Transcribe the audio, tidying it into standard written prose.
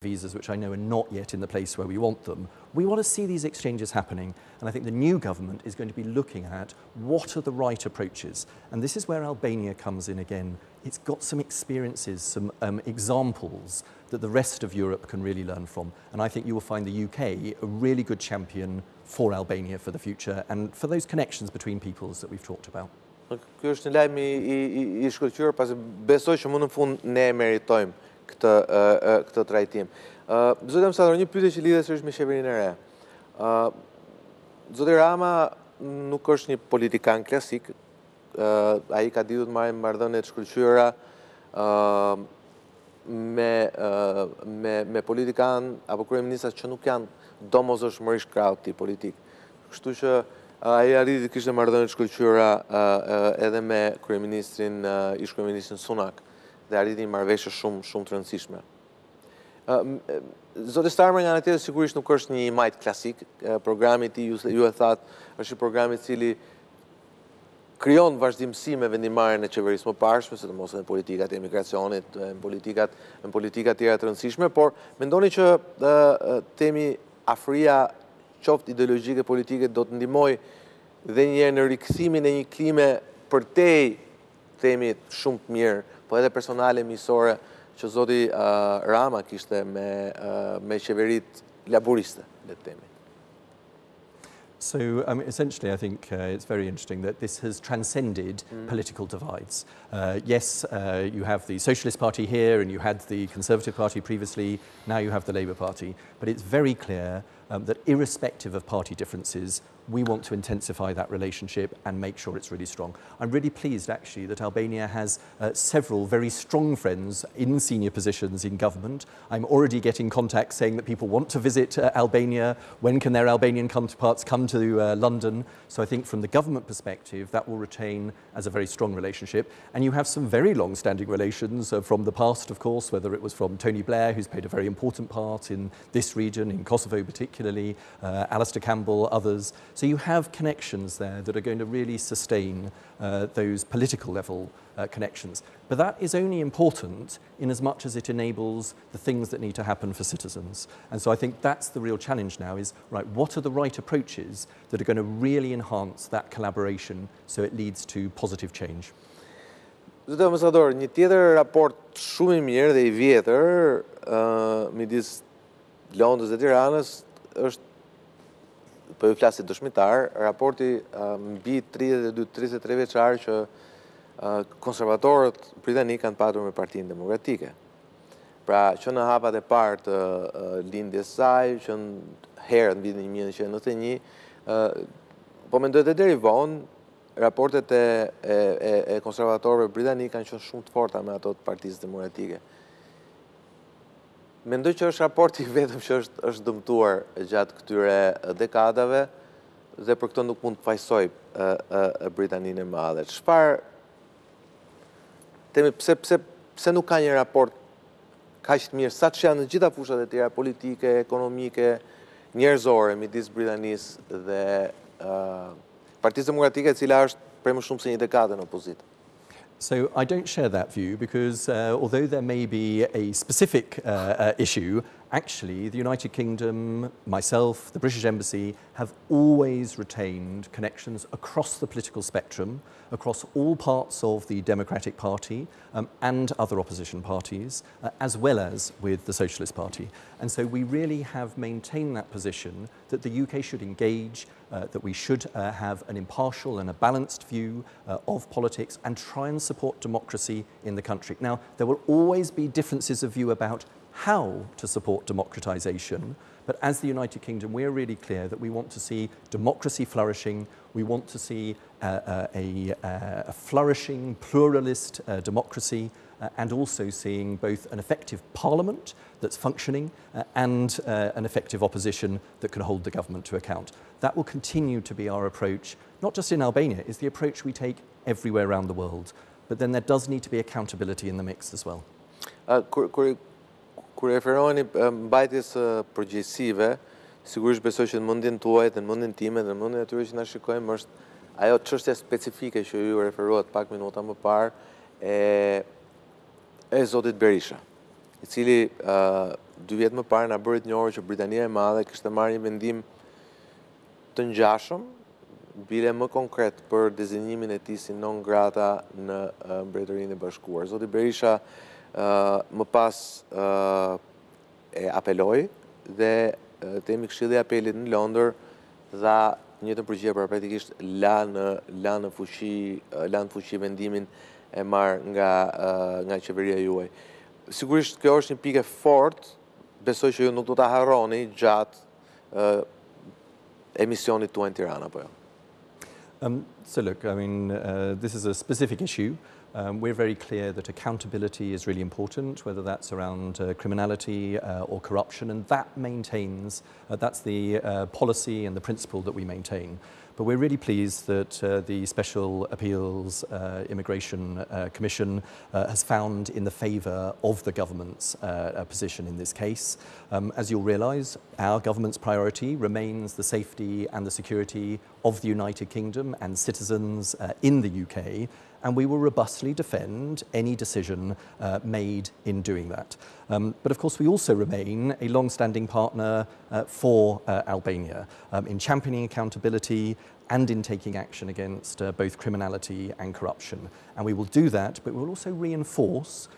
visas, which I know are not yet in the place where we want them. We want to see these exchanges happening, and I think the new government is going to be looking at what are the right approaches. And this is where Albania comes in again. It's got some experiences, some examples that the rest of Europe can really learn from. And I think you will find the UK a really good champion for Albania for the future and for those connections between peoples that we've talked about. Ky është një lajm i shkëlqyer, pasi besoj që më në fund ne meritojmë këtë trajtim. Zoti Ambasador, një pyetje që lidhet sërish me qeverinë e re. Zoti Rama nuk është një politikan klasik. Ai ka ditur të marrë marrëdhënie të shkëlqyera me politikan apo kryeministra që nuk janë domosdoshmërisht krahut i politik. Kështu që ai arriti të kishte marrëdhënie të shkëlqyera edhe me ish-kryeministrin Sunak dhe arriti një marrëveshje shumë të rëndësishme. Zoti Starmer nga ana tjetër sigurisht nuk është një majt klasik. Programi i tij ju e thatë është një program i cili krijon vazhdimsi me vendimarrjen e qeverisë më parshme, sidomos në politikat e emigracionit, në politika tjera të rëndësishme, por mendoni që temi afria qoftë ideologjike politike do të ndihmojë dhe një në rikthimin e një klime përtej themi shumë të mirë, po edhe personale miqësore që zoti Rama kishte me qeveritë laboriste, le të themi. So essentially, I think it's very interesting that this has transcended political divides. Yes, you have the Socialist Party here and you had the Conservative Party previously, now you have the Labour Party. But it's very clear that irrespective of party differences, we want to intensify that relationship and make sure it's really strong. I'm really pleased actually that Albania has several very strong friends in senior positions in government. I'm already getting contacts saying that people want to visit Albania. When can their Albanian counterparts come to London? So I think from the government perspective, that will retain as a very strong relationship. And you have some very long-standing relations from the past, of course, whether it was from Tony Blair, who's played a very important part in this region, in Kosovo particularly, Alistair Campbell, others. So you have connections there that are going to really sustain those political level connections. But that is only important in as much as it enables the things that need to happen for citizens. And so I think that's the real challenge now is, right, what are the right approaches that are going to really enhance that collaboration so it leads to positive change? Zoti Ambasador, një tjetër raport shumë i mirë dhe i vjetër midis Londrës dhe Tiranës është, po ju flasit dëshmitar, raporti mbi 32-33 vjeçar që konservatorët britanik kanë patur me Partinë Demokratike. Pra, që në hapat e parë të lindjes saj, që në herët në vitin 1991, po mendoj të deri vonë, raportet e konservatorëve britanik kanë qenë shumë të forta me ato të Partisë Demokratike. Mendoj që është raporti vetëm që është dëmtuar gjatë këtyre dekadave dhe për këtë nuk mund të fajsoj Britaninë e Madhe. Çfarë temi pse nuk ka një raport kaq të mirë sa që janë në gjitha fushat e tjera politike, ekonomike, njerëzore midis Britanisë dhe Partisë Demokratike, e cila është prej më shumë se një dekadë në opozitë. So I don't share that view because although there may be a specific issue, actually the United Kingdom, myself, the British Embassy have always retained connections across the political spectrum, across all parts of the Democratic Party and other opposition parties, as well as with the Socialist Party. And so we really have maintained that position that the UK should engage, that we should have an impartial and a balanced view of politics and try and support democracy in the country. Now, there will always be differences of view about how to support democratisation, but as the United Kingdom, we're really clear that we want to see democracy flourishing, we want to see a flourishing pluralist democracy, and also seeing both an effective parliament that's functioning and an effective opposition that can hold the government to account. That will continue to be our approach, not just in Albania, it's the approach we take everywhere around the world. But then there does need to be accountability in the mix as well. Kur referoheni mbajtjes përgjegjësive, sigurisht besoj që në mendjen tuaj, në mendjen time dhe në mendjen e tyre që na shikojmë është ajo çështje specifike që ju referuat pak minuta më parë e zotit Berisha, i cili 2 vjet më parë na bëri të njohur që Britania e Madhe kishte marrë një vendim të ngjashëm, bile më konkret për dezinjimin e tij si non grata në Mbretërinë e Bashkuar. Zoti Berisha më pas e apeloi dhe temi Këshilli i Apelit në Londër dha një të përgjigje për praktikisht la në fuqi vendimin e marrë nga qeveria juaj. Sigurisht kjo është një pikë e fortë, besoj që ju nuk do ta harroni gjatë emisionit tuaj në Tiranë apo jo. So look, I mean, this is a specific issue. We're very clear that accountability is really important, whether that's around criminality or corruption, and that maintains, that's the policy and the principle that we maintain. But we're really pleased that the Special Appeals Immigration Commission has found in the favour of the government's position in this case. As you'll realise, our government's priority remains the safety and the security of the United Kingdom and citizens in the UK, and we will robustly defend any decision made in doing that. But of course we also remain a long-standing partner for Albania in championing accountability and in taking action against both criminality and corruption. And we will do that, but we will also reinforce